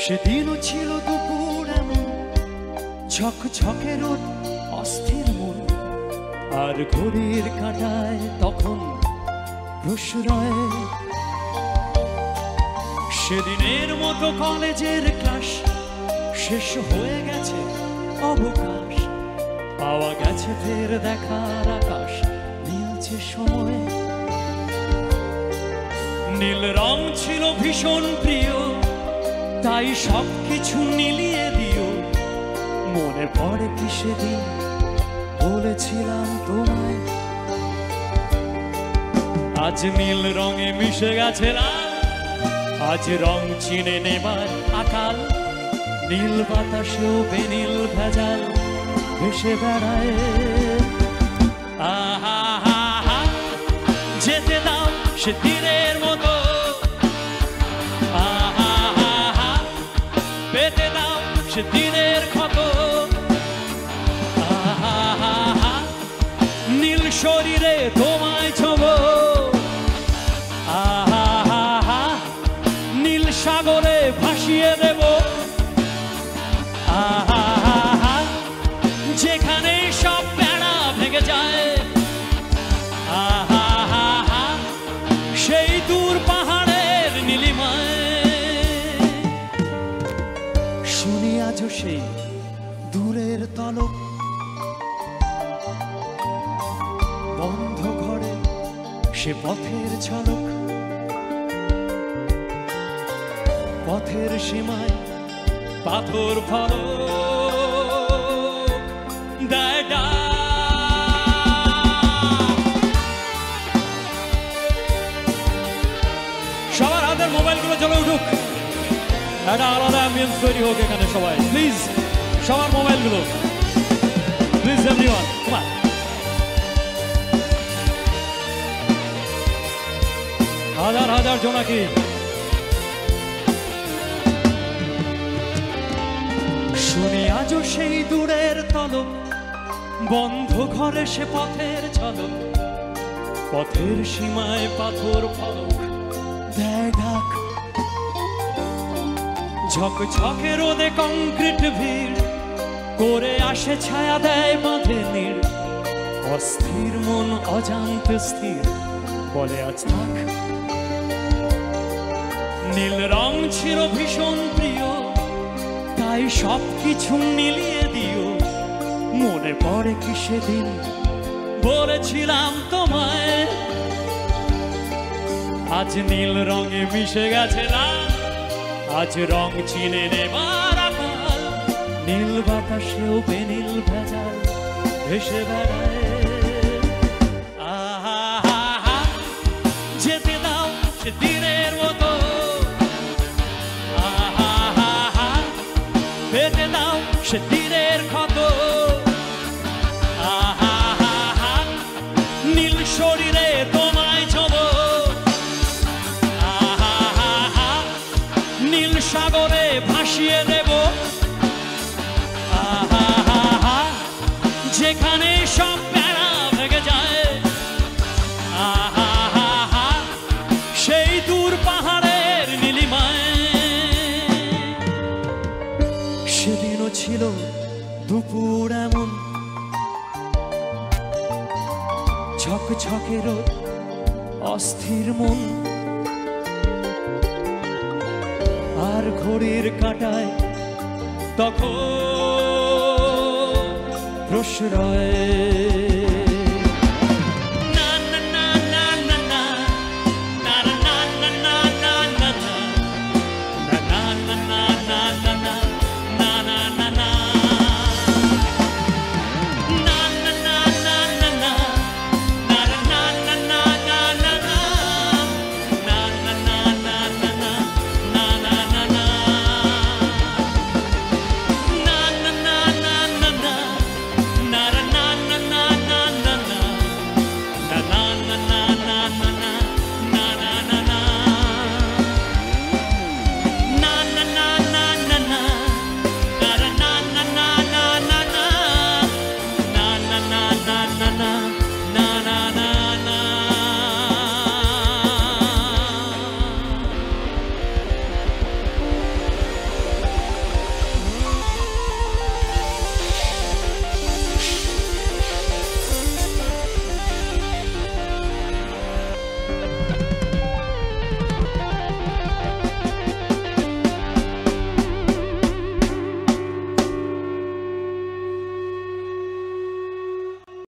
সেদিনও ছিল দুপুর এমন ঝকঝকে রোদ অস্থির মন আর ঘড়ির কাঁটায় তখন প্রশ্রয় সেদিনের মতো কলেজের ক্লাস শেষ হয়ে গেছে অবকাশ পাওয়া গেছে ফের দেখার আকাশ নীলছে সময় নীল রং ছিল ভীষণ প্রিয় তাই সবকিছু মিলিয়ে দিও মনে পড়ে কি সেদিন বলেছিলাম তোমায় আজ নীল রঙে মিশে গেছে লাল আজ রং চিনে নেবার আকাল নীল বাতাসেও বেনীল ভেজাল ভেসে বেড়ায় আহা হা হা যেতে দাও সে তীরের মতো আহা হা হা পেতে দাও সে দিনের ক্ষত আহা হা হা নীল শরীরে তোমায় ছোব আহা হা হা নীল সাগরে ভাসিয়ে দেব আহা হা হা যেখানে সব বেড়া ভেঙে যায় আহা হা হা সেই দূর পাহাড়ের নীলিমায় শুনি আজও সেই দূরের তলক বন্ধ ঘরে সে পথের ঝলক পথের সীমায় পাথর ফলক দেয় সবার হাতের মোবাইলগুলো চলে উঠুক একটা আলাদা অ্যাম্বিয়েন্স তৈরি হোক এখানে সবাই প্লিজ সবার মোবাইলগুলো প্লিজ এভরিওয়ান কাম অন হাজার হাজার জোনাকি শুনি আজও সেই দূরের তলক বন্ধ ঘরে সে পথের ঝলক পথের সীমায় পাথর ফলক দেয় ঢাক ঝকঝকে রোদে কংক্রিট ভিড় করে আসে ছায়া দেয় বাঁধে নীড় অস্থির মন অজান্তে স্থির বলে আজ থাক নীল রং ছিল ভীষণ প্রিয় তাই সবকিছু মিলিয়ে দিও মনে পড়ে কি সেদিন বলেছিলাম তোমায় আজ নীল রঙে মিশে গেছে লাল আজ রং চিনে নেবার আকাল নীল বাতাসেও বেনীল ভেজাল ভেসে বেড়ায় আহা হা হা যেতে দাও সে দিনের মতো আহা হা হা পেতে দাও সে তীরের ক্ষত আহা হা হা নীল শরীরে তোমায় ছোব আহা হা হা নীল সাগরে ভাসিয়ে দেব আহা হা হা যেখানে সব বেড়া ভেঙে যায় আহা হা হা সেই দূর পাহাড়ের নীলিমায় সেদিনও ছিল দুপুর এমন ঝকঝকে রোদ অস্থির মন আর ঘড়ির কাঁটায় তখন প্রশ্রয়